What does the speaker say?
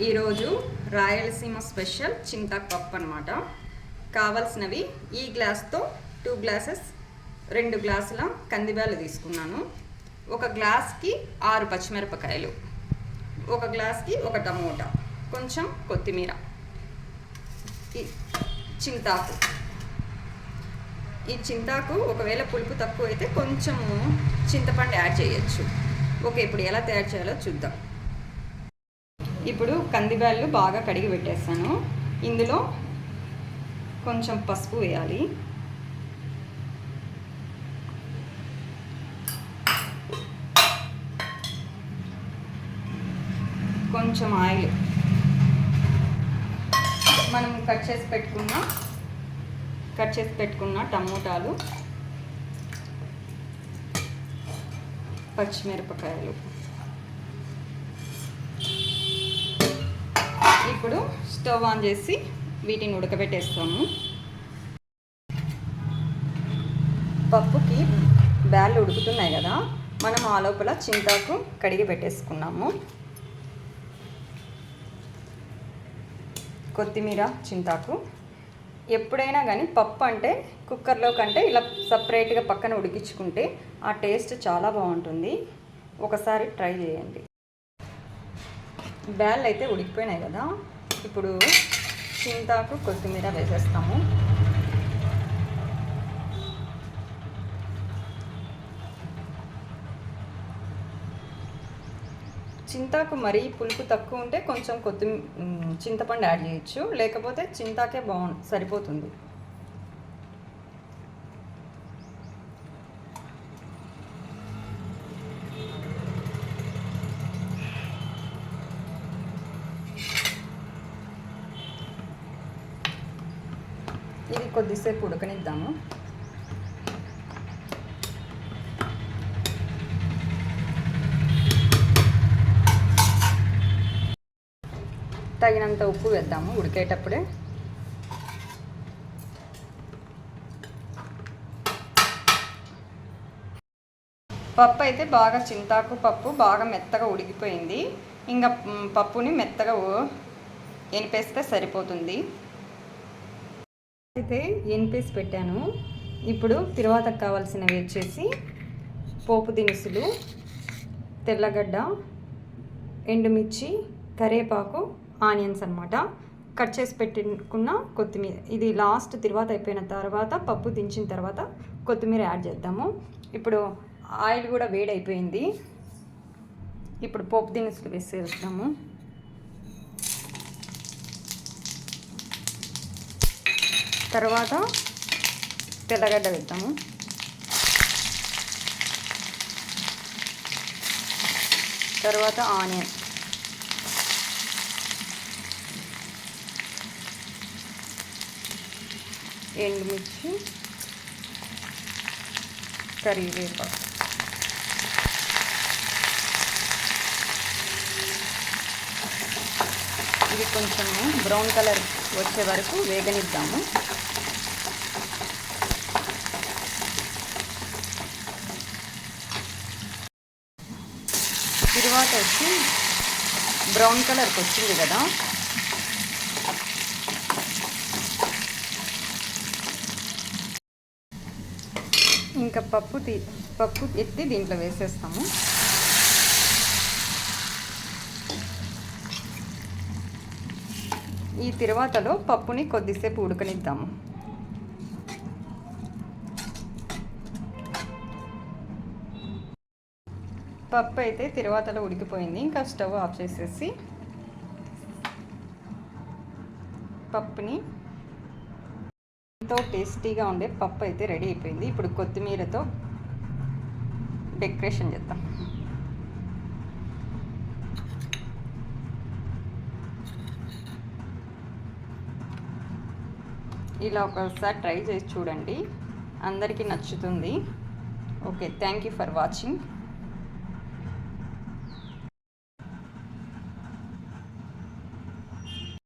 ఈరోజు రాయలసీమ స్పెషల్ చింతాకు పప్పు అనమాట. కావాల్సినవి ఈ గ్లాస్తో 2 గ్లాసెస్ 2 గ్లాసుల కందిబ్యాలు తీసుకున్నాను. ఒక గ్లాస్కి 6 పచ్చిమిరపకాయలు, ఒక గ్లాస్కి 1 టమోటా, కొంచెం కొత్తిమీర, చింతాకు. ఈ చింతాకు ఒకవేళ పులుపు తక్కువ అయితే కొంచెము చింతపండు యాడ్ చేయొచ్చు. ఓకే, ఇప్పుడు ఎలా తయారు చేయాలో చూద్దాం. ఇప్పుడు కందిబ్యాళ్ళు బాగా కడిగి పెట్టేస్తాను. ఇందులో కొంచెం పసుపు వేయాలి, కొంచెం ఆయిల్, మనం కట్ చేసి పెట్టుకున్న టమోటాలు, పచ్చిమిరపకాయలు. ఇప్పుడు స్టవ్ ఆన్ చేసి వీటిని ఉడకబెట్టేస్తాము. పప్పుకి బ్యాళ్ళు ఉడుకుతున్నాయి కదా, మనం ఆ లోపల చింతాకు కడిగి పెట్టేసుకున్నాము. కొత్తిమీర, చింతాకు. ఎప్పుడైనా కానీ పప్పు అంటే కుక్కర్లో కంటే ఇలా సపరేట్గా పక్కన ఉడికించుకుంటే ఆ టేస్ట్ చాలా బాగుంటుంది. ఒకసారి ట్రై చేయండి. బ్యాళ్ళు అయితే ఉడికిపోయినాయి కదా, ఇప్పుడు చింతాకు, కొత్తిమీర వేసేస్తాము. చింతాకు మరీ పులుపు తక్కువ ఉంటే కొంచెం చింతపండు యాడ్ చేయొచ్చు, లేకపోతే చింతాకే సరిపోతుంది. ఇది కొద్దిసేపు ఉడకనిద్దాము. తగినంత ఉప్పు వేద్దాము ఉడికేటప్పుడే. పప్పు అయితే బాగా చింతాకు పప్పు బాగా మెత్తగా ఉడికిపోయింది. ఇంకా పప్పుని మెత్తగా ఎనిపేస్తే సరిపోతుంది. అయితే ఎనిపేసి పెట్టాను. ఇప్పుడు తిరువాతకు కావాల్సినవి వచ్చేసి పోపు దినుసులు, తెల్లగడ్డ, ఎండుమిర్చి, కరివేపాకు, ఆనియన్స్ అన్నమాట. కట్ చేసి పెట్టుకున్న కొత్తిమీర. ఇది లాస్ట్ తిరువాత అయిపోయిన తర్వాత, పప్పు దించిన తర్వాత కొత్తిమీర యాడ్ చేద్దాము. ఇప్పుడు ఆయిల్ కూడా వేడైపోయింది. ఇప్పుడు పోపు దినుసులు వేసేస్తాము. తర్వాత తెల్లగడ్డ వేద్దాము. తర్వాత ఆనియన్, ఎండుమిర్చి, కరివేపాకు. ఇది కొంచెం బ్రౌన్ కలర్ వచ్చే వరకు వేగనిద్దాము. తర్వాత వచ్చి బ్రౌన్ కలర్కి వచ్చింది కదా, ఇంకా పప్పు ఎత్తి దీంట్లో వేసేస్తాము. ఈ తిరువాతలో పప్పుని కొద్దిసేపు ఉడకనిద్దాము. పప్పు అయితే తిరువాతలో ఉడికిపోయింది. ఇంకా స్టవ్ ఆఫ్ చేసేసి పప్పుని, ఎంతో టేస్టీగా ఉండే పప్పు అయితే రెడీ అయిపోయింది. ఇప్పుడు కొత్తిమీరతో డెకరేషన్ చేద్దాం. ఇలా ఒకసారి ట్రై చేసి చూడండి, అందరికీ నచ్చుతుంది. Okay, thank you for watching.